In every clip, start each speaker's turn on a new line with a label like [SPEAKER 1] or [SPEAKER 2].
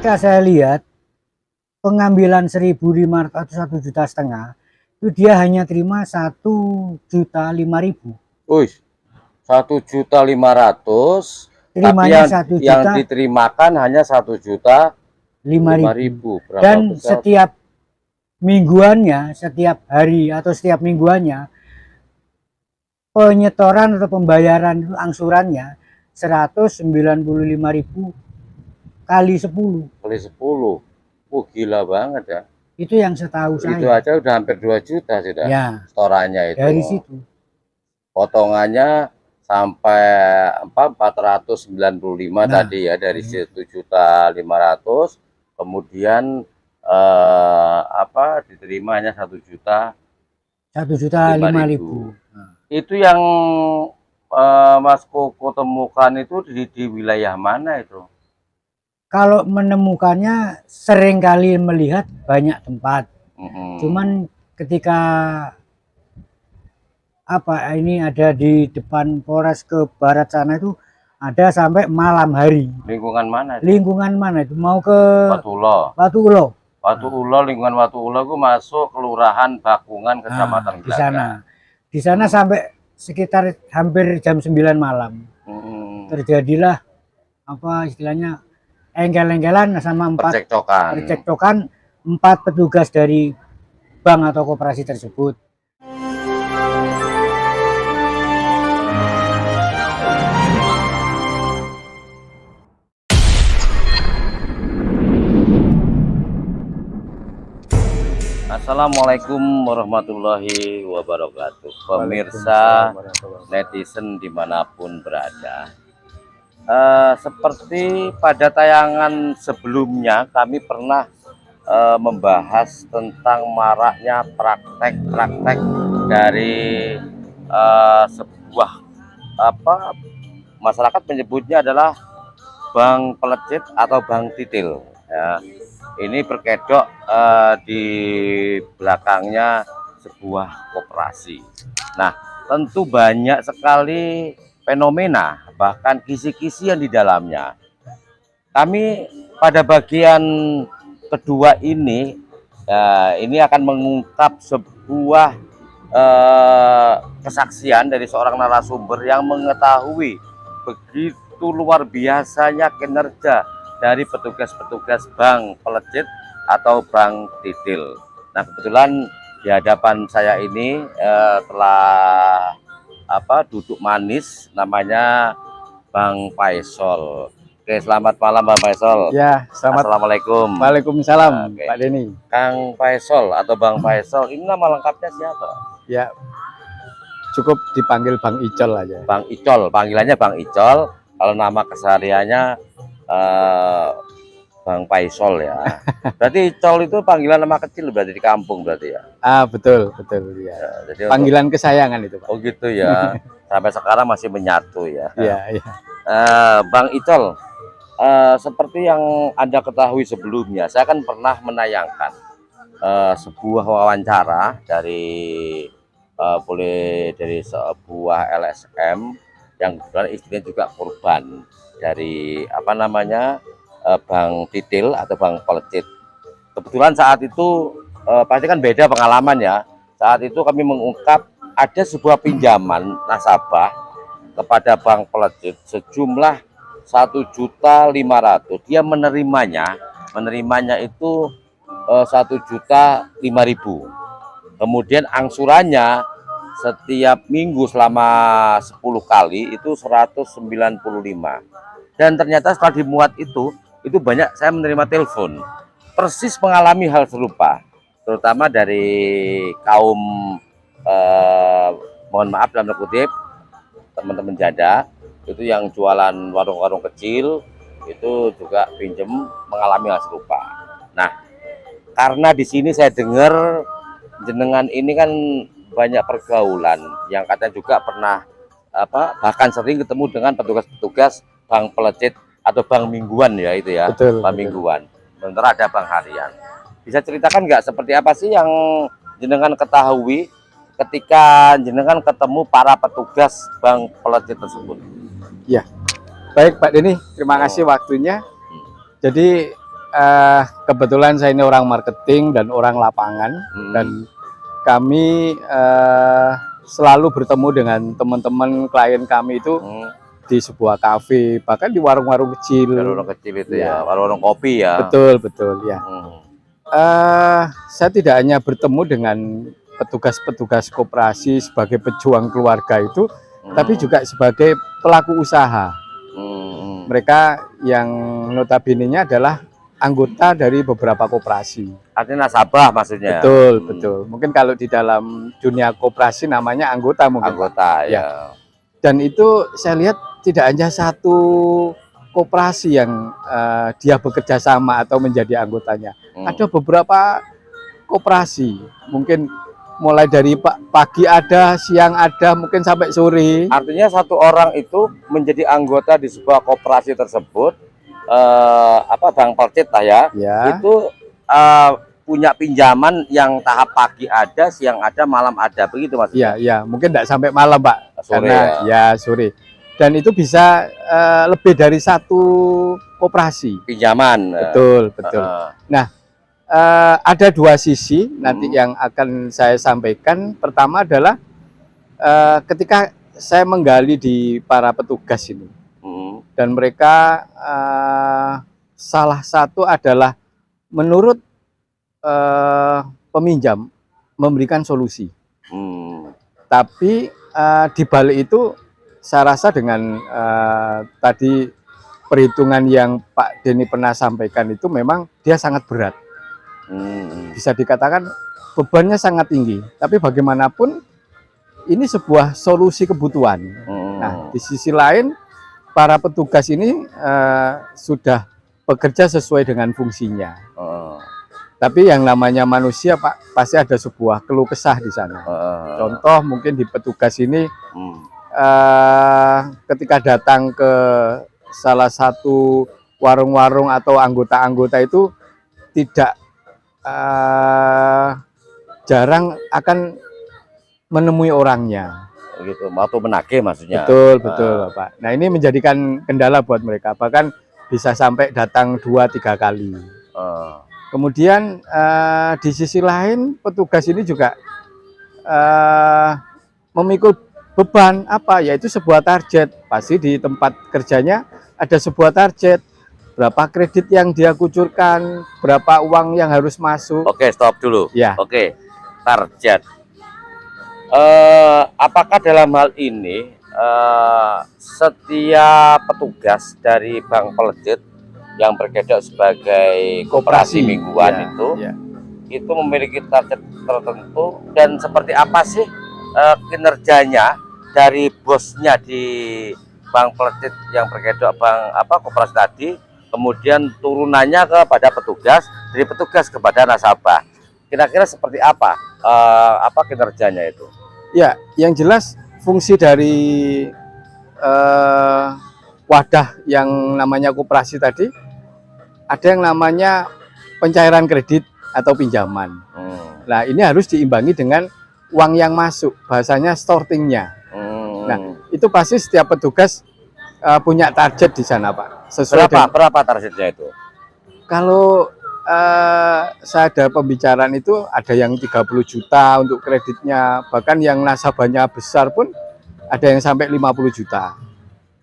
[SPEAKER 1] ketika saya lihat pengambilan 1.500 1,5 juta, itu dia hanya terima 1.005.000.
[SPEAKER 2] Wih, 1.500.000, tapi
[SPEAKER 1] Terimanya
[SPEAKER 2] yang diterimakan hanya 1.005.000.
[SPEAKER 1] Dan setiap mingguannya, setiap hari atau setiap mingguannya, penyetoran atau pembayaran angsurannya 195.000 kali 10.
[SPEAKER 2] Kali 10. Gila banget ya.
[SPEAKER 1] Itu yang setahu saya.
[SPEAKER 2] Itu aja udah hampir 2 juta sudah.
[SPEAKER 1] Ya,
[SPEAKER 2] setorannya itu.
[SPEAKER 1] dari situ.
[SPEAKER 2] Potongannya sampai 495 tadi ya, dari 1.500.000, kemudian diterima hanya 1.005.000. Itu yang Mas Koko temukan itu di wilayah mana itu?
[SPEAKER 1] Kalau menemukannya seringkali melihat banyak tempat. Cuman ketika ini ada di depan Polres ke barat sana itu ada sampai malam hari.
[SPEAKER 2] Lingkungan mana itu?
[SPEAKER 1] Lingkungan mana itu? Mau ke
[SPEAKER 2] Watuulo. Lingkungan Watuulo itu masuk Kelurahan Bakungan, Kecamatan
[SPEAKER 1] di sana. Di sana sampai sekitar hampir jam 9 malam. Terjadilah istilahnya engkel-engkelan sama 4 percekcokan 4 petugas dari bank atau koperasi tersebut.
[SPEAKER 2] Assalamualaikum warahmatullahi wabarakatuh. Pemirsa netizen dimanapun berada, seperti pada tayangan sebelumnya kami pernah membahas tentang maraknya praktek-praktek dari sebuah masyarakat menyebutnya adalah bank pelecit atau bank titil ya. Ini berkedok di belakangnya sebuah koperasi. Nah, tentu banyak sekali fenomena, bahkan kisi-kisi yang di dalamnya. Kami pada bagian kedua ini akan mengungkap sebuah kesaksian dari seorang narasumber yang mengetahui begitu luar biasanya kinerja dari petugas-petugas bank pelecit atau bank titil. Nah, kebetulan di hadapan saya ini telah duduk manis, namanya Bang Faisal. Oke, selamat malam Bang Faisal.
[SPEAKER 1] Ya, selamat.
[SPEAKER 2] Assalamualaikum.
[SPEAKER 1] Waalaikumsalam. Pak Denny.
[SPEAKER 2] Kang Faisal atau Bang Faisal, ini nama lengkapnya siapa?
[SPEAKER 1] Ya, cukup dipanggil Bang Icol aja.
[SPEAKER 2] Bang Icol, panggilannya Bang Icol. Kalau nama kesehariannya Bang Faisal ya. Berarti Icol itu panggilan nama kecil berarti di kampung berarti ya?
[SPEAKER 1] Betul ya. Jadi panggilan kesayangan itu, Pak.
[SPEAKER 2] Oh gitu ya. Sampai sekarang masih menyatu ya.
[SPEAKER 1] Iya.
[SPEAKER 2] Bang Icol, seperti yang Anda ketahui sebelumnya, saya kan pernah menayangkan sebuah wawancara dari sebuah LSM yang kebetulan istrinya juga korban dari bank titil atau bank pelecit. Kebetulan saat itu pasti kan beda pengalaman ya. Saat itu kami mengungkap ada sebuah pinjaman nasabah kepada bank pelecit sejumlah 1.500.000. Dia menerimanya itu 1.005.000. Kemudian angsurannya setiap minggu selama 10 kali itu 195. Dan ternyata setelah dimuat itu banyak saya menerima telepon persis mengalami hal serupa, terutama dari kaum mohon maaf dalam kutip teman-teman janda itu yang jualan warung-warung kecil, itu juga pinjem mengalami hal serupa. Nah, karena di sini saya dengar jenengan ini kan banyak pergaulan yang katanya juga pernah bahkan sering ketemu dengan petugas-petugas bank pelecit atau bank mingguan ya itu ya.
[SPEAKER 1] Betul,
[SPEAKER 2] bank mingguan. Sementara ada bank harian. Bisa ceritakan nggak seperti apa sih yang jenengan ketahui ketika jenengan ketemu para petugas bank pelecit tersebut?
[SPEAKER 1] Ya, baik Pak Denny, terima kasih waktunya. Jadi
[SPEAKER 3] kebetulan saya ini orang marketing dan orang lapangan, dan kami selalu bertemu dengan teman-teman klien kami itu di sebuah kafe, bahkan di warung-warung kecil.
[SPEAKER 2] Warung kecil itu ya, warung kopi ya.
[SPEAKER 3] Betul, betul ya. Saya tidak hanya bertemu dengan petugas-petugas koperasi sebagai pejuang keluarga itu, tapi juga sebagai pelaku usaha. Mereka yang notabene-nya adalah anggota dari beberapa koperasi.
[SPEAKER 2] Artinya nasabah maksudnya.
[SPEAKER 3] Betul, betul. Mungkin kalau di dalam dunia koperasi namanya anggota mungkin.
[SPEAKER 2] Anggota ya.
[SPEAKER 3] Dan itu saya lihat tidak hanya satu koperasi yang dia bekerja sama atau menjadi anggotanya. Ada beberapa koperasi, mungkin mulai dari pagi ada, siang ada, mungkin sampai sore.
[SPEAKER 2] Artinya satu orang itu menjadi anggota di sebuah koperasi tersebut, Bank Pelcit lah ya. Itu punya pinjaman yang tahap pagi ada, siang ada, malam ada, begitu maksudnya?
[SPEAKER 3] Iya, mungkin tidak sampai malam, Pak.
[SPEAKER 2] Sore,
[SPEAKER 3] karena ya sore. Dan itu bisa lebih dari satu koperasi.
[SPEAKER 2] Pinjaman.
[SPEAKER 3] Betul. Nah, ada dua sisi nanti yang akan saya sampaikan. Pertama adalah ketika saya menggali di para petugas ini, dan mereka salah satu adalah menurut peminjam memberikan solusi. Tapi di balik itu saya rasa dengan tadi perhitungan yang Pak Denny pernah sampaikan itu memang dia sangat berat. Bisa dikatakan bebannya sangat tinggi, tapi bagaimanapun ini sebuah solusi kebutuhan. Nah, di sisi lain para petugas ini sudah bekerja sesuai dengan fungsinya. Tapi yang namanya manusia, Pak, pasti ada sebuah keluh kesah di sana. Contoh mungkin di petugas ini ketika datang ke salah satu warung-warung atau anggota-anggota itu tidak jarang akan menemui orangnya.
[SPEAKER 2] Gitu, atau menagih maksudnya.
[SPEAKER 3] Betul, Pak. Nah, ini menjadikan kendala buat mereka, bahkan bisa sampai datang 2-3 kali. Kemudian di sisi lain petugas ini juga memikul beban yaitu sebuah target. Pasti di tempat kerjanya ada sebuah target. Berapa kredit yang dia kucurkan, berapa uang yang harus masuk.
[SPEAKER 2] Oke, stop dulu.
[SPEAKER 3] Ya.
[SPEAKER 2] Oke, target. Apakah dalam hal ini setiap petugas dari Bank Pelcit yang berkedok sebagai koperasi mingguan itu memiliki target tertentu, dan seperti apa sih kinerjanya dari bosnya di Bank Pelcit yang berkedok koperasi tadi, kemudian turunannya kepada petugas, dari petugas kepada nasabah. Kira-kira seperti apa kinerjanya itu?
[SPEAKER 3] Ya, yang jelas fungsi dari wadah yang namanya koperasi tadi, ada yang namanya pencairan kredit atau pinjaman. Nah, ini harus diimbangi dengan uang yang masuk, bahasanya sortingnya. Nah, itu pasti setiap petugas punya target di sana, Pak. Sesuai
[SPEAKER 2] berapa targetnya itu?
[SPEAKER 3] Kalau saya ada pembicaraan itu ada yang 30 juta untuk kreditnya, bahkan yang nasabahnya besar pun ada yang sampai 50 juta.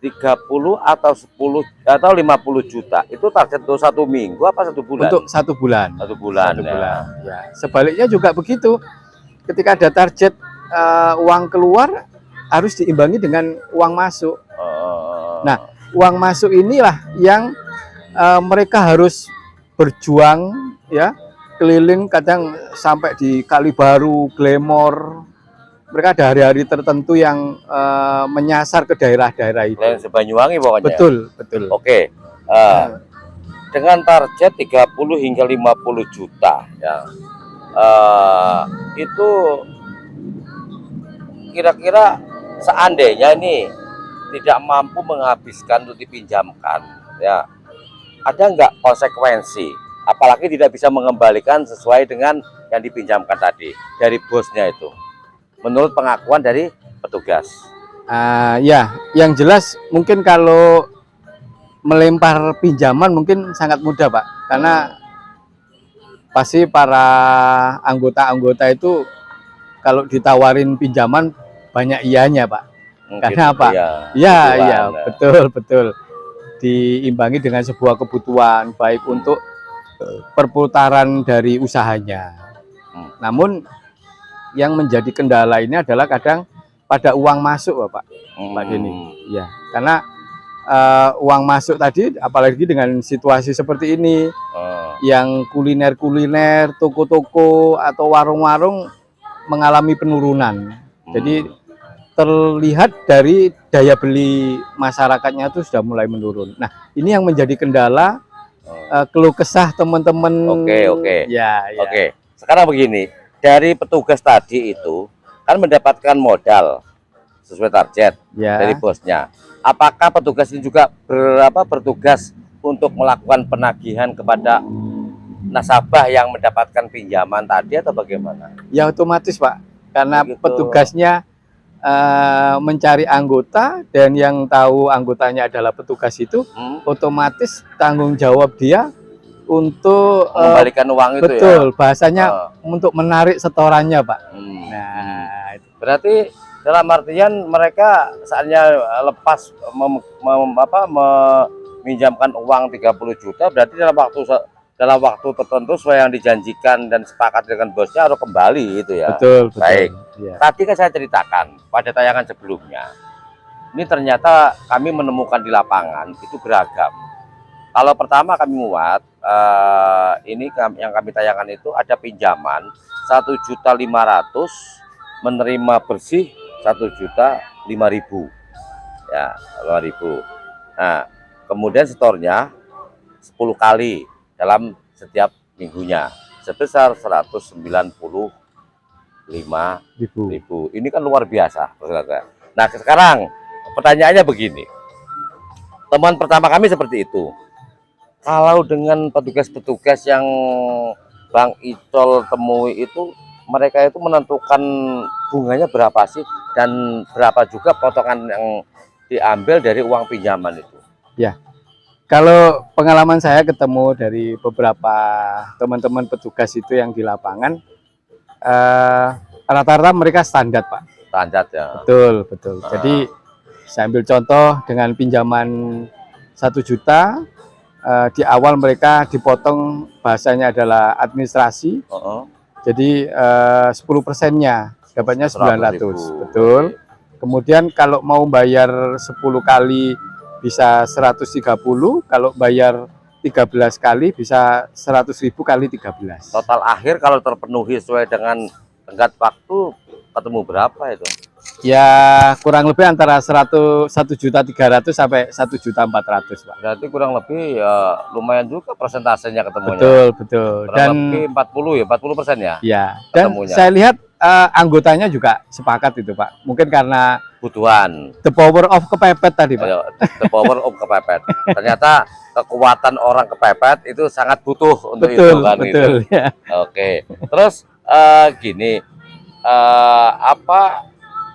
[SPEAKER 2] 30 atau 10 atau 50 juta itu target untuk 1 minggu apa 1 bulan?
[SPEAKER 3] Untuk 1 bulan.
[SPEAKER 2] 1 bulan.
[SPEAKER 3] Ya. Sebaliknya juga begitu. Ketika ada target uang keluar harus diimbangi dengan uang masuk. Nah, uang masuk inilah yang mereka harus berjuang ya, keliling, kadang sampai di Kalibaru, Glamor. Mereka ada hari-hari tertentu yang menyasar ke daerah-daerah itu.
[SPEAKER 2] Banyuwangi pokoknya.
[SPEAKER 3] Betul.
[SPEAKER 2] Oke. Dengan target 30 hingga 50 juta ya. Itu kira-kira seandainya ini tidak mampu menghabiskan untuk dipinjamkan ya, ada nggak konsekuensi, apalagi tidak bisa mengembalikan sesuai dengan yang dipinjamkan tadi dari bosnya itu, menurut pengakuan dari petugas?
[SPEAKER 3] Ya, yang jelas mungkin kalau melempar pinjaman mungkin sangat mudah Pak, karena pasti para anggota-anggota itu kalau ditawarin pinjaman banyak iyanya Pak. Karena apa? Ya, betul, betul. Diimbangi dengan sebuah kebutuhan baik untuk perputaran dari usahanya. Namun yang menjadi kendala ini adalah kadang pada uang masuk Pak Denny. Ya, karena uang masuk tadi, apalagi dengan situasi seperti ini, yang kuliner-kuliner, toko-toko atau warung-warung mengalami penurunan. Jadi terlihat dari daya beli masyarakatnya itu sudah mulai menurun. Nah, ini yang menjadi kendala, keluh kesah teman-teman.
[SPEAKER 2] Oke.
[SPEAKER 3] Ya.
[SPEAKER 2] Oke. Sekarang begini, dari petugas tadi itu kan mendapatkan modal sesuai target dari bosnya. Apakah petugas ini juga bertugas untuk melakukan penagihan kepada nasabah yang mendapatkan pinjaman tadi atau bagaimana?
[SPEAKER 3] Ya otomatis Pak, karena
[SPEAKER 2] begitu.
[SPEAKER 3] Petugasnya mencari anggota, dan yang tahu anggotanya adalah petugas itu, otomatis tanggung jawab dia untuk
[SPEAKER 2] mengembalikan uang itu.
[SPEAKER 3] Betul, bahasanya untuk menarik setorannya Pak. Nah,
[SPEAKER 2] berarti dalam artian mereka saatnya lepas meminjamkan uang 30 juta, berarti dalam waktu tertentu sesuai yang dijanjikan dan sepakat dengan bosnya harus kembali itu ya.
[SPEAKER 3] Betul.
[SPEAKER 2] Baik.
[SPEAKER 3] Ya.
[SPEAKER 2] Tadi kan saya ceritakan pada tayangan sebelumnya. Ini ternyata kami menemukan di lapangan itu beragam. Kalau pertama kami muat, ini yang kami tayangkan itu ada pinjaman 1.500.000, menerima bersih 1.005.000. Ya, 5.000. Nah, kemudian setornya 10 kali dalam setiap minggunya sebesar 195.000. Ini kan luar biasa. Nah, sekarang pertanyaannya begini. Teman pertama kami seperti itu. Kalau dengan petugas-petugas yang Bang Icol temui itu, mereka itu menentukan bunganya berapa sih dan berapa juga potongan yang diambil dari uang pinjaman itu?
[SPEAKER 3] Ya. Kalau pengalaman saya ketemu dari beberapa teman-teman petugas itu yang di lapangan, rata-rata mereka standar Pak.
[SPEAKER 2] Standar ya.
[SPEAKER 3] Betul. Jadi saya ambil contoh dengan pinjaman 1 juta, di awal mereka dipotong, bahasanya adalah administrasi. Jadi 10%-nya dapatnya 900. Betul. Kemudian kalau mau bayar 10 kali bisa 130, kalau bayar 13 kali bisa 100.000 kali 13.
[SPEAKER 2] Total akhir kalau terpenuhi sesuai dengan tenggat waktu ketemu berapa itu?
[SPEAKER 3] Ya kurang lebih antara 1.300.000 sampai 1.400.000 Pak.
[SPEAKER 2] Berarti kurang lebih ya lumayan juga persentasenya ketemunya.
[SPEAKER 3] Betul.
[SPEAKER 2] Kurang dan lebih 40% ya?
[SPEAKER 3] Ya. Dan ketemunya. Saya lihat anggotanya juga sepakat itu Pak. Mungkin karena
[SPEAKER 2] kebutuhan.
[SPEAKER 3] The power of kepepet tadi Pak.
[SPEAKER 2] The power of kepepet. Ternyata kekuatan orang kepepet itu sangat butuh untuk itu kan.
[SPEAKER 3] Betul.
[SPEAKER 2] Gitu. Ya. Oke. Terus gini,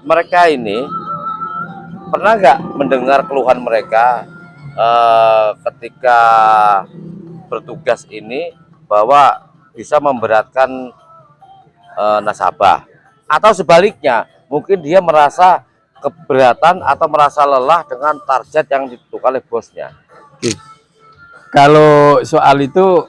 [SPEAKER 2] mereka ini pernah nggak mendengar keluhan mereka ketika bertugas ini bahwa bisa memberatkan nasabah, atau sebaliknya mungkin dia merasa keberatan atau merasa lelah dengan target yang ditentukan oleh bosnya?
[SPEAKER 3] Kalau soal itu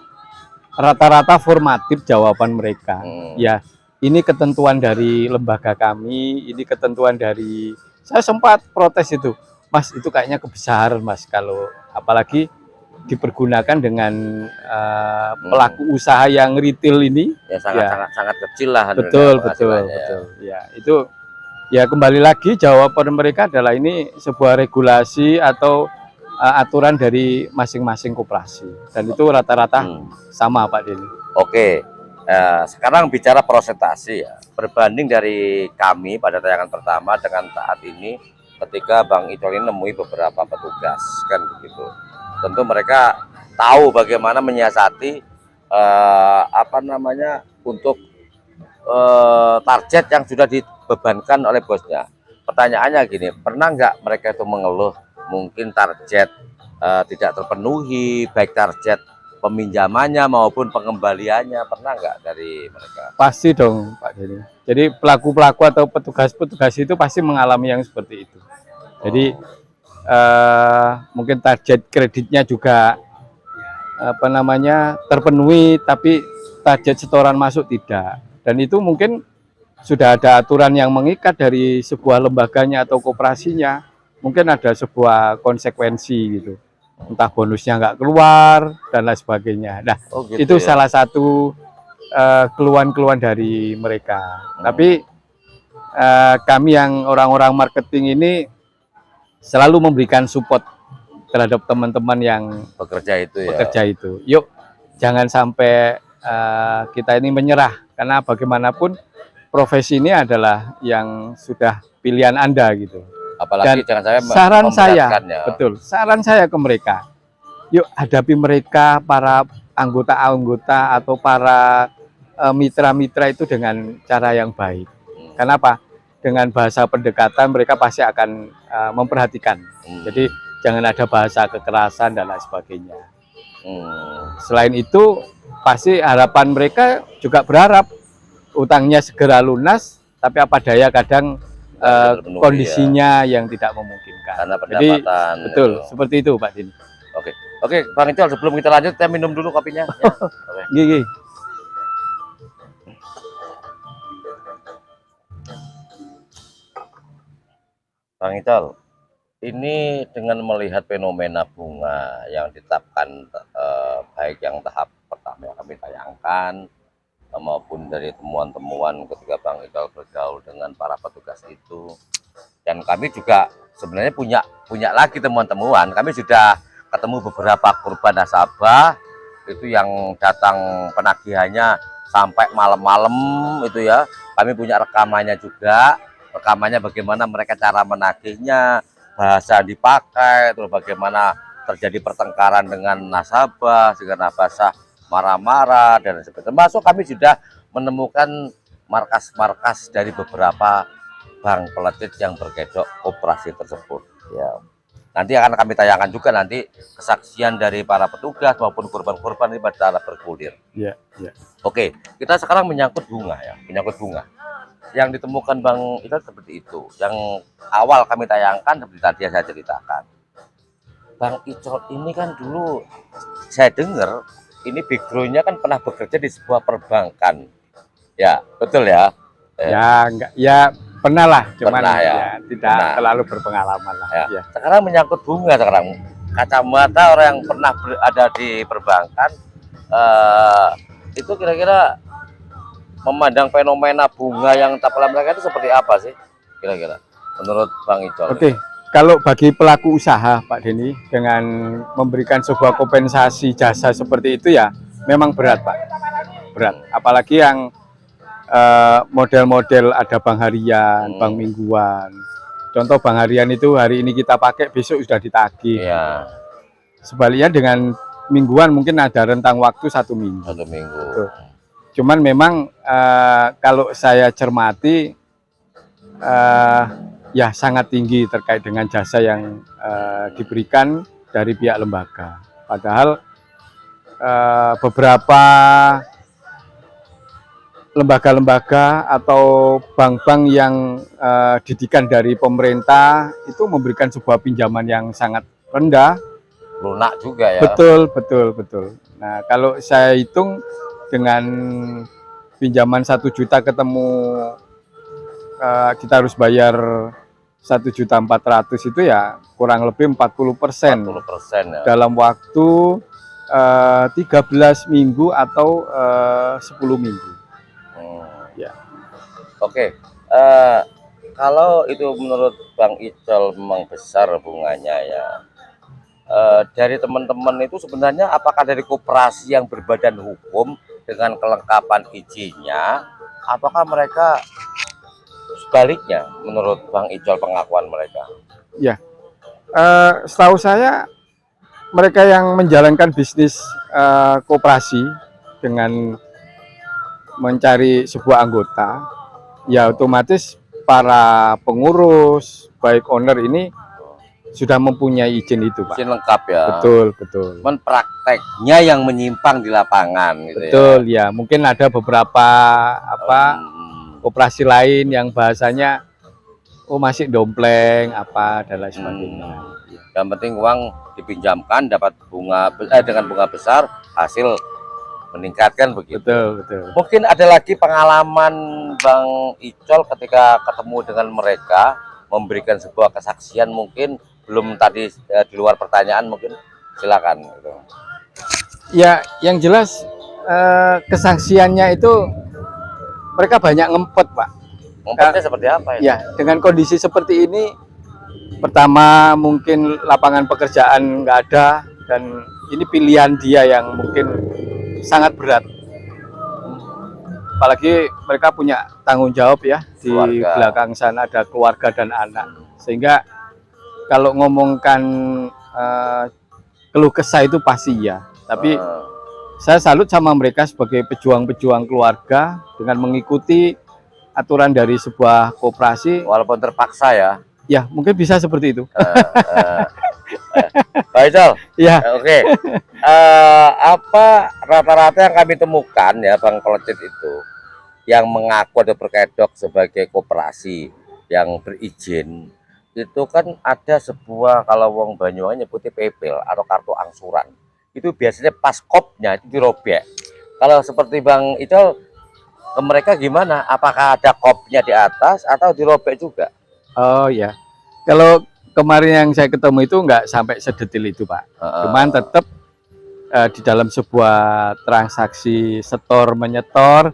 [SPEAKER 3] rata-rata formatif jawaban mereka. Ya, ini ketentuan dari lembaga kami, ini ketentuan dari... Saya sempat protes itu, Mas, itu kayaknya kebesaran Mas, kalau apalagi dipergunakan dengan pelaku usaha yang retail ini.
[SPEAKER 2] Ya sangat kecil lah.
[SPEAKER 3] Betul. Ya, itu ya kembali lagi jawaban mereka adalah ini sebuah regulasi atau aturan dari masing-masing koperasi, dan itu rata-rata sama Pak Denny.
[SPEAKER 2] Oke. Sekarang bicara persentase ya, berbanding dari kami pada tayangan pertama dengan saat ini ketika Bang Icol ini nemui beberapa petugas kan begitu. Tentu mereka tahu bagaimana menyiasati untuk target yang sudah dibebankan oleh bosnya. Pertanyaannya gini, pernah nggak mereka itu mengeluh mungkin target tidak terpenuhi, baik target peminjamannya maupun pengembaliannya, pernah nggak dari mereka?
[SPEAKER 3] Pasti dong Pak Denny. Jadi pelaku-pelaku atau petugas-petugas itu pasti mengalami yang seperti itu. Jadi mungkin target kreditnya juga terpenuhi, tapi target setoran masuk tidak. Dan itu mungkin sudah ada aturan yang mengikat dari sebuah lembaganya atau koperasinya. Mungkin ada sebuah konsekuensi gitu. Entah bonusnya nggak keluar dan lain sebagainya. Nah,
[SPEAKER 2] Gitu
[SPEAKER 3] itu
[SPEAKER 2] ya?
[SPEAKER 3] salah satu keluhan-keluhan dari mereka. Tapi kami yang orang-orang marketing ini selalu memberikan support terhadap teman-teman yang
[SPEAKER 2] Bekerja itu ya.
[SPEAKER 3] bekerja itu. Yuk, jangan sampai kita ini menyerah, karena bagaimanapun profesi ini adalah yang sudah pilihan Anda gitu.
[SPEAKER 2] Apalagi jangan sampai
[SPEAKER 3] Saran saya,
[SPEAKER 2] memberatkan ya.
[SPEAKER 3] betul, saran saya ke mereka, yuk hadapi mereka, para anggota-anggota atau para mitra-mitra itu dengan cara yang baik. Kenapa? Dengan bahasa pendekatan mereka pasti akan memperhatikan. Jadi jangan ada bahasa kekerasan dan lain sebagainya. Selain itu, pasti harapan mereka juga berharap utangnya segera lunas, tapi apa daya kadang kondisinya yang tidak memungkinkan.
[SPEAKER 2] Karena pendapatan.
[SPEAKER 3] Jadi, betul, seperti itu Pak Dini.
[SPEAKER 2] Oke, Bang Icol, sebelum kita lanjut, kita minum dulu kopinya. Ya.
[SPEAKER 3] Gigi.
[SPEAKER 2] Bang Icol, ini dengan melihat fenomena bunga yang ditetapkan baik yang tahap pertama yang kami tayangkan maupun dari temuan-temuan ketika Bang Icol bergaul dengan para petugas itu, dan kami juga sebenarnya punya lagi temuan-temuan. Kami sudah ketemu beberapa korban nasabah itu yang datang penagihannya sampai malam-malam itu ya. Kami punya rekamannya juga. Rekamannya bagaimana mereka cara menagihnya, bahasa dipakai, terus bagaimana terjadi pertengkaran dengan nasabah sehingga nasabah marah-marah dan sebagainya. Termasuk kami sudah menemukan markas-markas dari beberapa bank peletit yang berkedok operasi tersebut. Ya, nanti akan kami tayangkan juga nanti kesaksian dari para petugas maupun korban-korban ini pada bergulir.
[SPEAKER 3] Ya, ya.
[SPEAKER 2] Oke, kita sekarang menyangkut bunga ya, menyangkut bunga. Yang ditemukan Bang itu seperti itu. Yang awal kami tayangkan seperti tadi yang saya ceritakan. Bang Icol ini kan dulu saya dengar ini backgroundnya kan pernah bekerja di sebuah perbankan. Ya, betul ya?
[SPEAKER 3] Ya, enggak, ya pernah lah, cuman
[SPEAKER 2] Pernah, ya.
[SPEAKER 3] tidak
[SPEAKER 2] Pernah.
[SPEAKER 3] terlalu berpengalaman lah.
[SPEAKER 2] Ya.
[SPEAKER 3] Ya.
[SPEAKER 2] Sekarang menyangkut bunga sekarang. Kacamata orang yang pernah ada di perbankan itu kira-kira memandang fenomena bunga yang tapelan mereka itu seperti apa sih kira-kira menurut Bang Icol?
[SPEAKER 3] Oke, kalau bagi pelaku usaha Pak Denny dengan memberikan sebuah kompensasi jasa seperti itu ya memang berat Pak, berat. Apalagi yang model-model ada bank harian, bank mingguan. Contoh bank harian itu hari ini kita pakai, besok sudah ditagih.
[SPEAKER 2] Ya.
[SPEAKER 3] Sebaliknya dengan mingguan mungkin ada rentang waktu 1 minggu.
[SPEAKER 2] 1 minggu.
[SPEAKER 3] Tuh. Cuman memang kalau saya cermati ya sangat tinggi terkait dengan jasa yang diberikan dari pihak lembaga. Padahal beberapa lembaga-lembaga atau bank-bank yang didikan dari pemerintah itu memberikan sebuah pinjaman yang sangat rendah,
[SPEAKER 2] lunak juga ya.
[SPEAKER 3] Betul. Nah, kalau saya hitung dengan pinjaman 1 juta ketemu kita harus bayar 1.400.000 itu ya kurang lebih 40%
[SPEAKER 2] ya.
[SPEAKER 3] dalam waktu 13 minggu atau 10 minggu. Ya.
[SPEAKER 2] Oke, kalau itu menurut Bang Icol memang besar bunganya ya. Dari teman-teman itu sebenarnya apakah dari koperasi yang berbadan hukum dengan kelengkapan izinnya, apakah mereka sebaliknya menurut Bang Icol pengakuan mereka?
[SPEAKER 3] Ya, setahu saya mereka yang menjalankan bisnis koperasi dengan mencari sebuah anggota, ya otomatis para pengurus baik owner ini sudah mempunyai izin itu, Pak.
[SPEAKER 2] Izin lengkap ya.
[SPEAKER 3] Betul, betul.
[SPEAKER 2] Cuman prakteknya yang menyimpang di lapangan gitu
[SPEAKER 3] Betul ya. Mungkin ada beberapa koperasi lain yang bahasanya masih dompleng apa dan lain sebagainya.
[SPEAKER 2] Yang penting uang dipinjamkan dapat bunga dengan bunga besar, hasil meningkatkan begitu.
[SPEAKER 3] Betul, betul.
[SPEAKER 2] Mungkin ada lagi pengalaman Bang Icol ketika ketemu dengan mereka memberikan sebuah kesaksian, mungkin belum tadi di luar pertanyaan, mungkin silakan gitu.
[SPEAKER 3] Ya, yang jelas kesaksiannya itu mereka banyak ngempet, Pak.
[SPEAKER 2] Ngempetnya seperti apa ya?
[SPEAKER 3] Ya, dengan kondisi seperti ini, pertama mungkin lapangan pekerjaan nggak ada dan ini pilihan dia yang mungkin sangat berat. Apalagi mereka punya tanggung jawab ya di belakang sana, ada keluarga dan anak, sehingga kalau ngomongkan keluh kesah itu pasti ya. Tapi saya salut sama mereka sebagai pejuang-pejuang keluarga dengan mengikuti aturan dari sebuah koperasi.
[SPEAKER 2] Walaupun terpaksa ya.
[SPEAKER 3] Ya, mungkin bisa seperti itu.
[SPEAKER 2] Pak Icol,
[SPEAKER 3] ya.
[SPEAKER 2] Oke. Apa rata-rata yang kami temukan ya Bang Pelecit itu yang mengaku atau berkedok sebagai koperasi yang berizin, itu kan ada sebuah, kalau wong Banyuwangi nyebutnya pepel atau kartu angsuran. Itu biasanya pas kopnya itu dirobek. Kalau seperti Bang Icol, ke mereka gimana? Apakah ada kopnya di atas atau dirobek juga?
[SPEAKER 3] Oh ya, kalau kemarin yang saya ketemu itu nggak sampai sedetil itu, Pak. Cuman tetap di dalam sebuah transaksi setor menyetor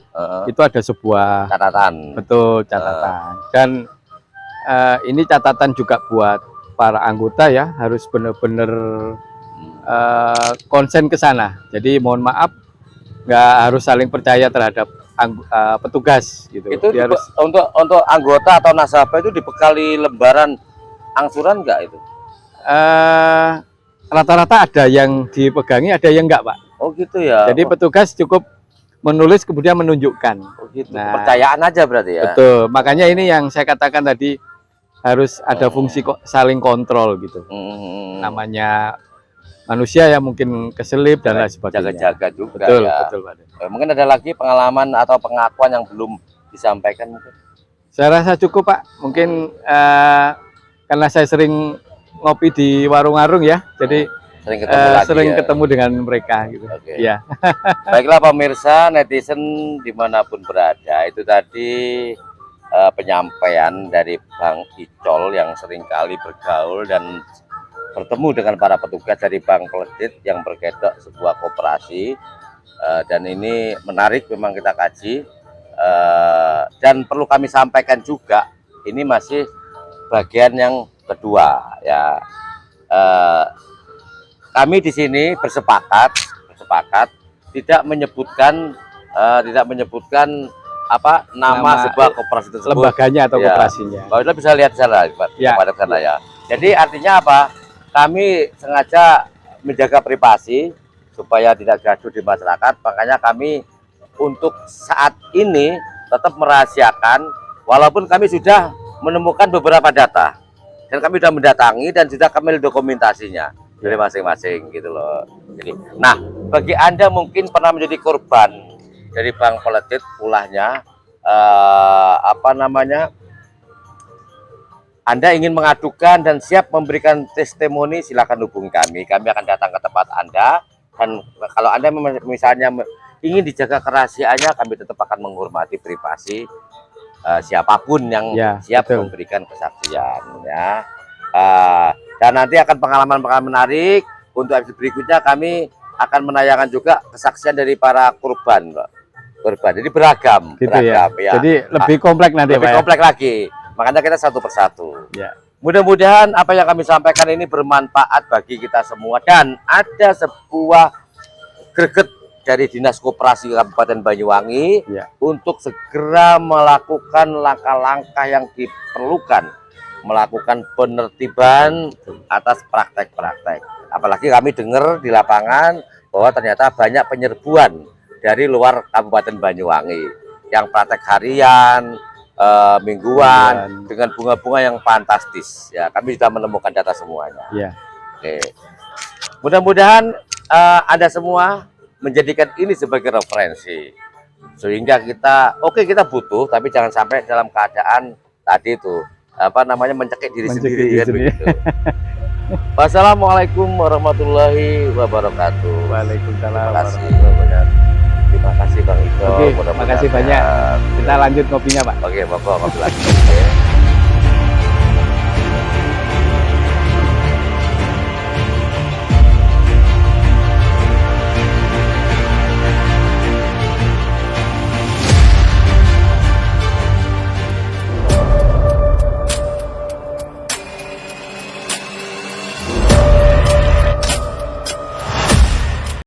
[SPEAKER 3] itu ada sebuah
[SPEAKER 2] catatan.
[SPEAKER 3] Betul, catatan. Dan ini catatan juga buat para anggota ya, harus benar-benar konsen ke sana. Jadi mohon maaf, nggak harus saling percaya terhadap petugas gitu.
[SPEAKER 2] Itu
[SPEAKER 3] harus
[SPEAKER 2] untuk anggota atau nasabah itu dibekali lembaran angsuran enggak itu?
[SPEAKER 3] Rata-rata ada yang dipegangi, ada yang enggak, Pak.
[SPEAKER 2] Oh gitu ya.
[SPEAKER 3] Jadi petugas cukup menulis kemudian menunjukkan.
[SPEAKER 2] Oh gitu.
[SPEAKER 3] Nah,
[SPEAKER 2] kepercayaan aja berarti ya.
[SPEAKER 3] Betul. Makanya ini yang saya katakan tadi, harus ada fungsi saling kontrol gitu. Namanya manusia ya mungkin keselip dan lain sebagainya.
[SPEAKER 2] Jaga-jaga juga.
[SPEAKER 3] Betul,
[SPEAKER 2] ya.
[SPEAKER 3] betul, Pak.
[SPEAKER 2] Mungkin ada lagi pengalaman atau pengakuan yang belum disampaikan mungkin?
[SPEAKER 3] Saya rasa cukup, Pak. Mungkin karena saya sering ngopi di warung-warung ya, jadi sering ketemu dengan mereka gitu.
[SPEAKER 2] Okay.
[SPEAKER 3] Ya.
[SPEAKER 2] Baiklah pemirsa netizen dimanapun berada, itu tadi penyampaian dari Bang Icol yang seringkali bergaul dan bertemu dengan para petugas dari Bank Pelecit yang berkedok sebuah koperasi, dan ini menarik memang kita kaji, dan perlu kami sampaikan juga ini masih bagian yang kedua ya. Kami di sini bersepakat tidak menyebutkan apa nama sebuah koperasi tersebut,
[SPEAKER 3] lembaganya atau
[SPEAKER 2] ya.
[SPEAKER 3] Koperasinya.
[SPEAKER 2] Kalau kita bisa lihat di sana,
[SPEAKER 3] ya.
[SPEAKER 2] Pada sana ya. Jadi artinya apa? Kami sengaja menjaga privasi supaya tidak gaduh di masyarakat. Makanya kami untuk saat ini tetap merahasiakan, walaupun kami sudah menemukan beberapa data dan kami sudah mendatangi dan sudah kami dokumentasinya dari masing-masing gitu loh. Jadi, nah bagi Anda mungkin pernah menjadi korban dari Bank Pelecit ulahnya, apa namanya, Anda ingin mengadukan dan siap memberikan testimoni, silakan hubungi kami. Kami akan datang ke tempat Anda, dan kalau Anda misalnya ingin dijaga kerahasiaannya, kami tetap akan menghormati privasi siapapun yang siap memberikan kesaksian ya. Dan nanti akan pengalaman-pengalaman menarik. Untuk episode berikutnya kami akan menayangkan juga kesaksian dari para korban, jadi beragam,
[SPEAKER 3] gitu
[SPEAKER 2] beragam ya.
[SPEAKER 3] Jadi lebih kompleks nanti,
[SPEAKER 2] lebih
[SPEAKER 3] Pak,
[SPEAKER 2] kompleks lagi. Makanya kita satu persatu.
[SPEAKER 3] Ya.
[SPEAKER 2] Mudah-mudahan apa yang kami sampaikan ini bermanfaat bagi kita semua, dan ada sebuah greget dari Dinas Koperasi Kabupaten Banyuwangi untuk segera melakukan langkah-langkah yang diperlukan, melakukan penertiban atas praktek-praktek. Apalagi kami dengar di lapangan bahwa ternyata banyak penyerbuan dari luar Kabupaten Banyuwangi yang praktek harian, mingguan dengan bunga-bunga yang fantastis. Ya, kami sudah menemukan data semuanya.
[SPEAKER 3] Iya.
[SPEAKER 2] Oke. Mudah-mudahan Anda semua menjadikan ini sebagai referensi. Sehingga kita butuh, tapi jangan sampai dalam keadaan tadi itu mencekik diri sendiri kan begitu. Wassalamualaikum warahmatullahi wabarakatuh.
[SPEAKER 3] Waalaikumsalam.
[SPEAKER 2] Terima kasih. Terima kasih Bang Ito.
[SPEAKER 3] Oke, terima kasih banyak. Kita lanjut kopinya, Pak.
[SPEAKER 2] Oke, Bapak, kopi lagi.